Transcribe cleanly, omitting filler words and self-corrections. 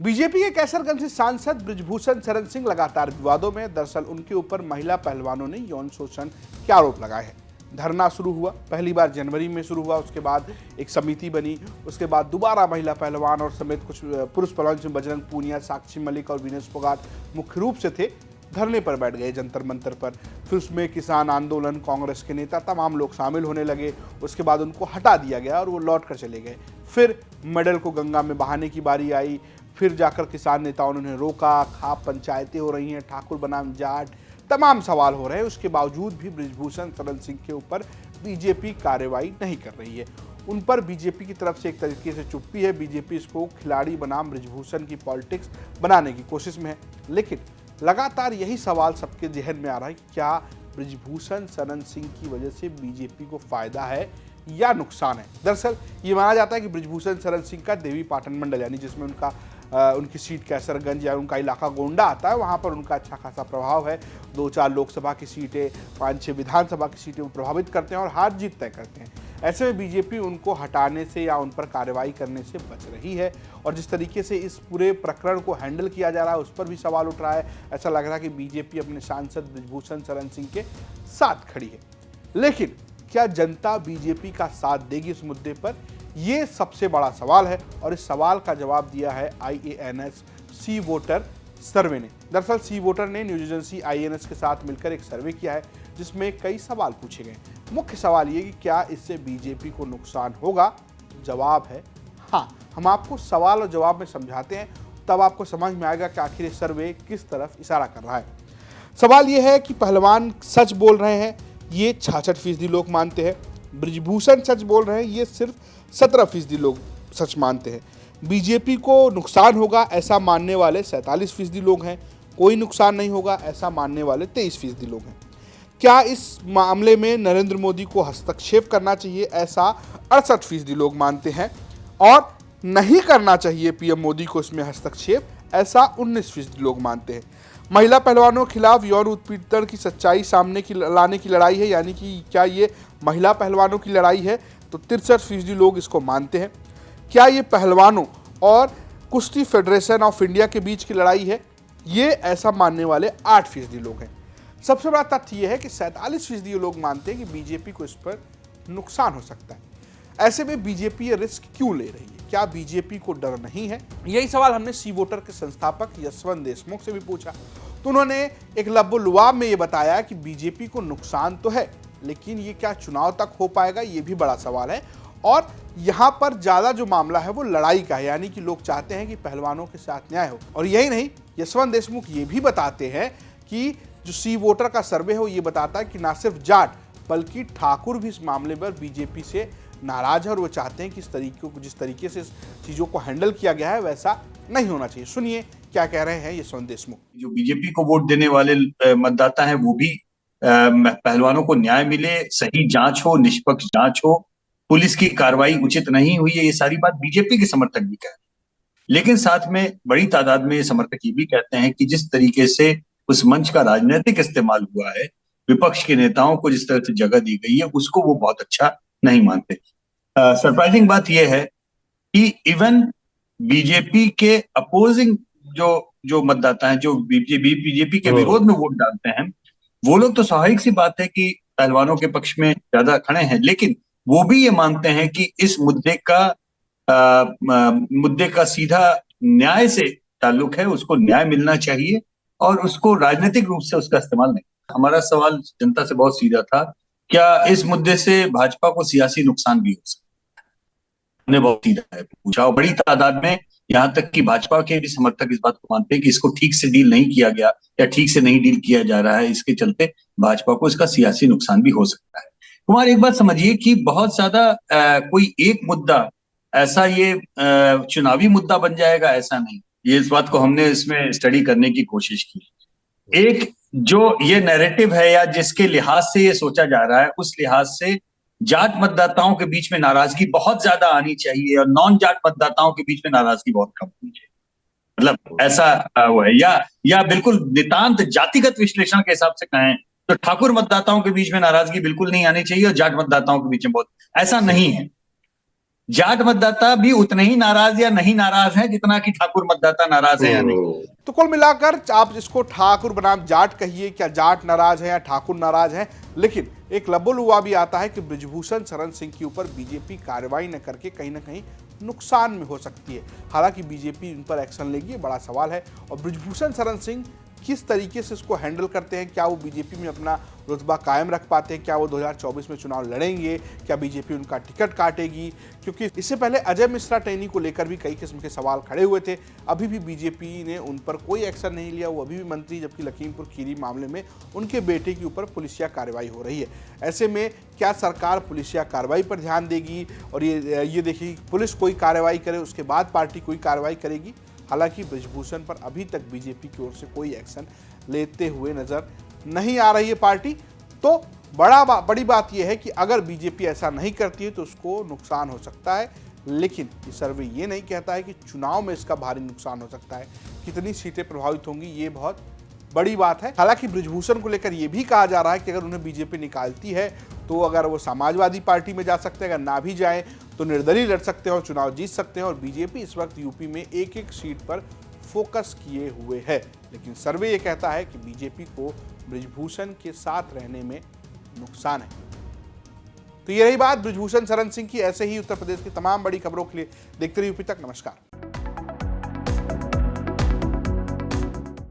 BJP के कैसरगंज से सांसद बृजभूषण शरण सिंह लगातार विवादों में। दरअसल उनके ऊपर महिला पहलवानों ने यौन शोषण के आरोप लगाए हैं। धरना शुरू हुआ, पहली बार जनवरी में शुरू हुआ, उसके बाद एक समिति बनी, उसके बाद दोबारा महिला पहलवान और समेत कुछ पुरुष पहलवान जिसमें बजरंग पूनिया, साक्षी मलिक और विनेश फोगाट मुख्य रूप से थे, धरने पर बैठ गए जंतर मंतर पर। फिर उसमें किसान आंदोलन, कांग्रेस के नेता, तमाम लोग शामिल होने लगे। उसके बाद उनको हटा दिया गया और वो लौट कर चले गए। फिर मेडल को गंगा में बहाने की बारी आई। फिर जाकर किसान नेताओं ने उन्हें रोका। खाप पंचायतें हो रही हैं, ठाकुर बनाम जाट, तमाम सवाल हो रहे हैं। उसके बावजूद भी बृजभूषण शरण सिंह के ऊपर बीजेपी कार्रवाई नहीं कर रही है। उन पर बीजेपी की तरफ से एक तरीके से चुप्पी है। बीजेपी इसको खिलाड़ी बनाम बृजभूषण की पॉलिटिक्स बनाने की कोशिश में है। लेकिन लगातार यही सवाल सबके जहन में आ रहा है कि क्या बृजभूषण शरण सिंह की वजह से बीजेपी को फायदा है या नुकसान है। दरअसल ये माना जाता है कि बृजभूषण शरण सिंह का देवी पाटन मंडल यानी जिसमें उनकी सीट कैसरगंज या उनका इलाका गोंडा आता है, वहाँ पर उनका अच्छा खासा प्रभाव है। 2-4 लोकसभा की सीटें, 5-6 विधानसभा की सीटें वो प्रभावित करते हैं और हार जीत तय करते हैं। ऐसे में बीजेपी उनको हटाने से या उन पर कार्रवाई करने से बच रही है। और जिस तरीके से इस पूरे प्रकरण को हैंडल किया जा रहा है उस पर भी सवाल उठ रहा है। ऐसा लग रहा है कि बीजेपी अपने सांसद बृजभूषण शरण सिंह के साथ खड़ी है। लेकिन क्या जनता बीजेपी का साथ देगी इस मुद्दे पर, ये सबसे बड़ा सवाल है। और इस सवाल का जवाब दिया है IANS सी वोटर सर्वे ने। दरअसल सी वोटर ने न्यूज एजेंसी IANS के साथ मिलकर एक सर्वे किया है जिसमें कई सवाल पूछे गए। मुख्य सवाल ये कि क्या इससे बीजेपी को नुकसान होगा। जवाब है हाँ। हम आपको सवाल और जवाब में समझाते हैं, तब आपको समझ में आएगा कि आखिर ये सर्वे किस तरफ इशारा कर रहा है। सवाल ये है कि पहलवान सच बोल रहे हैं, ये 66% लोग मानते हैं। बृजभूषण सच बोल रहे हैं, ये सिर्फ 17% लोग सच मानते हैं। बीजेपी को नुकसान होगा ऐसा मानने वाले 47% लोग हैं। कोई नुकसान नहीं होगा ऐसा मानने वाले 23% लोग हैं। क्या इस मामले में नरेंद्र मोदी को हस्तक्षेप करना चाहिए ऐसा 68% लोग मानते हैं। और नहीं करना चाहिए पीएम मोदी को इसमें हस्तक्षेप ऐसा 19% लोग मानते हैं। महिला पहलवानों के खिलाफ यौन उत्पीड़न की सच्चाई सामने लाने की लड़ाई है, यानी कि क्या ये महिला पहलवानों की लड़ाई है, तो 63% लोग इसको मानते हैं। क्या ये पहलवानों और कुश्ती फेडरेशन ऑफ इंडिया के बीच की लड़ाई है, ये ऐसा मानने वाले 8% लोग हैं। सबसे बड़ा तथ्य ये है कि 47% लोग मानते हैं कि बीजेपी को इस पर नुकसान हो सकता है। ऐसे में बीजेपी ये रिस्क क्यों ले रही है, क्या बीजेपी को डर नहीं है। यही सवाल हमने सी वोटर के संस्थापक यशवंत देशमुख से भी पूछा, तो उन्होंने एक लब्बो-लुआब में ये बताया कि बीजेपी को नुकसान तो है, लेकिन ये क्या चुनाव तक हो पाएगा, ये भी बड़ा सवाल है। और यहाँ पर ज़्यादा जो मामला है वो लड़ाई का है, यानी कि लोग चाहते हैं कि पहलवानों के साथ न्याय हो। और यही नहीं, यशवंत देशमुख ये भी बताते हैं कि जो सी वोटर का सर्वे है वो ये बताता है कि ना सिर्फ जाट बल्कि ठाकुर भी इस मामले पर बीजेपी से नाराज है और वो चाहते हैं कि जिस तरीके से चीज़ों को हैंडल किया गया है वैसा नहीं होना चाहिए। सुनिए क्या कह रहे हैं यशवंत देशमुख। जो बीजेपी को वोट देने वाले मतदाता हैं वो भी पहलवानों को न्याय मिले, सही जांच हो, निष्पक्ष जांच हो, पुलिस की कार्रवाई उचित नहीं हुई है, ये सारी बात बीजेपी के समर्थक भी कह रहे हैं। लेकिन साथ में बड़ी तादाद में समर्थक ये भी कहते हैं कि जिस तरीके से उस मंच का राजनीतिक इस्तेमाल हुआ है, विपक्ष के नेताओं को जिस तरह से जगह दी गई है, उसको वो बहुत अच्छा नहीं मानते। सरप्राइजिंग बात यह है कि इवन बीजेपी के अपोजिंग जो जो मतदाता हैं, जो बीजेपी के विरोध में वोट डालते हैं, वो लोग तो स्वाभाविक सी बात है कि पहलवानों के पक्ष में ज्यादा खड़े हैं, लेकिन वो भी ये मानते हैं कि इस मुद्दे का सीधा न्याय से ताल्लुक है, उसको न्याय मिलना चाहिए और उसको राजनीतिक रूप से उसका इस्तेमाल नहीं। हमारा सवाल जनता से बहुत सीधा था, क्या इस मुद्दे से भाजपा को सियासी नुकसान भी हो सकता है। हमने बहुत सीधा है पूछा और बड़ी तादाद में यहाँ तक कि भाजपा के भी समर्थक इस बात को मानते हैं कि इसको ठीक से डील नहीं किया गया या ठीक से नहीं डील किया जा रहा है, इसके चलते भाजपा को इसका सियासी नुकसान भी हो सकता है। कुमार, एक बात समझिए कि बहुत ज्यादा कोई एक मुद्दा ऐसा ये चुनावी मुद्दा बन जाएगा ऐसा नहीं। ये इस बात को हमने इसमें स्टडी करने की कोशिश की। एक जो ये नैरेटिव है या जिसके लिहाज से ये सोचा जा रहा है, उस लिहाज से जाट मतदाताओं के बीच में नाराजगी बहुत ज्यादा आनी चाहिए और नॉन जाट मतदाताओं के बीच में नाराजगी बहुत कम होनी चाहिए। मतलब ऐसा वो है, या बिल्कुल नितांत जातिगत विश्लेषण के हिसाब से कहें तो ठाकुर मतदाताओं के बीच में नाराजगी बिल्कुल नहीं आनी चाहिए और जाट मतदाताओं के बीच में बहुत, ऐसा नहीं है। जाट मतदाता भी उतने ही नाराज या नहीं नाराज हैं जितना कि ठाकुर मतदाता नाराज है या नहीं। तो कुल मिलाकर आप इसको ठाकुर बनाम जाट कहिए, क्या जाट नाराज है या ठाकुर नाराज है, लेकिन एक लबोलुआ भी आता है कि बृजभूषण शरण सिंह के ऊपर बीजेपी कार्रवाई न करके कहीं ना कहीं नुकसान में हो सकती है। हालांकि बीजेपी इन पर एक्शन लेगी, ये बड़ा सवाल है। और बृजभूषण शरण सिंह किस तरीके से इसको हैंडल करते हैं, क्या वो बीजेपी में अपना रुतबा कायम रख पाते हैं, क्या वो 2024 में चुनाव लड़ेंगे, क्या बीजेपी उनका टिकट काटेगी, क्योंकि इससे पहले अजय मिश्रा टेनी को लेकर भी कई किस्म के सवाल खड़े हुए थे। अभी भी बीजेपी ने उन पर कोई एक्शन नहीं लिया, वो अभी भी मंत्री, जबकि लखीमपुर खीरी मामले में उनके बेटे के ऊपर पुलिसिया कार्रवाई हो रही है। ऐसे में क्या सरकार पुलिसिया कार्रवाई पर ध्यान देगी और ये देखिए पुलिस कोई कार्रवाई करे उसके बाद पार्टी कोई कार्रवाई करेगी। हालांकि बृजभूषण पर अभी तक बीजेपी की ओर से कोई एक्शन लेते हुए नजर नहीं आ रही है पार्टी। तो बड़ी बात यह है कि अगर बीजेपी ऐसा नहीं करती है तो उसको नुकसान हो सकता है, लेकिन ये सर्वे ये नहीं कहता है कि चुनाव में इसका भारी नुकसान हो सकता है। कितनी सीटें प्रभावित होंगी ये बहुत बड़ी बात है। हालांकि बृजभूषण को लेकर यह भी कहा जा रहा है कि अगर उन्हें बीजेपी निकालती है तो अगर वो समाजवादी पार्टी में जा सकते हैं, अगर ना भी जाए तो निर्दलीय लड़ सकते हैं और चुनाव जीत सकते हैं। और बीजेपी इस वक्त यूपी में एक एक सीट पर फोकस किए हुए है, लेकिन सर्वे ये कहता है कि बीजेपी को बृजभूषण के साथ रहने में नुकसान है। तो ये रही बात बृजभूषण शरण सिंह की। ऐसे ही उत्तर प्रदेश की तमाम बड़ी खबरों के लिए देखते रहिए यूपी तक। नमस्कार।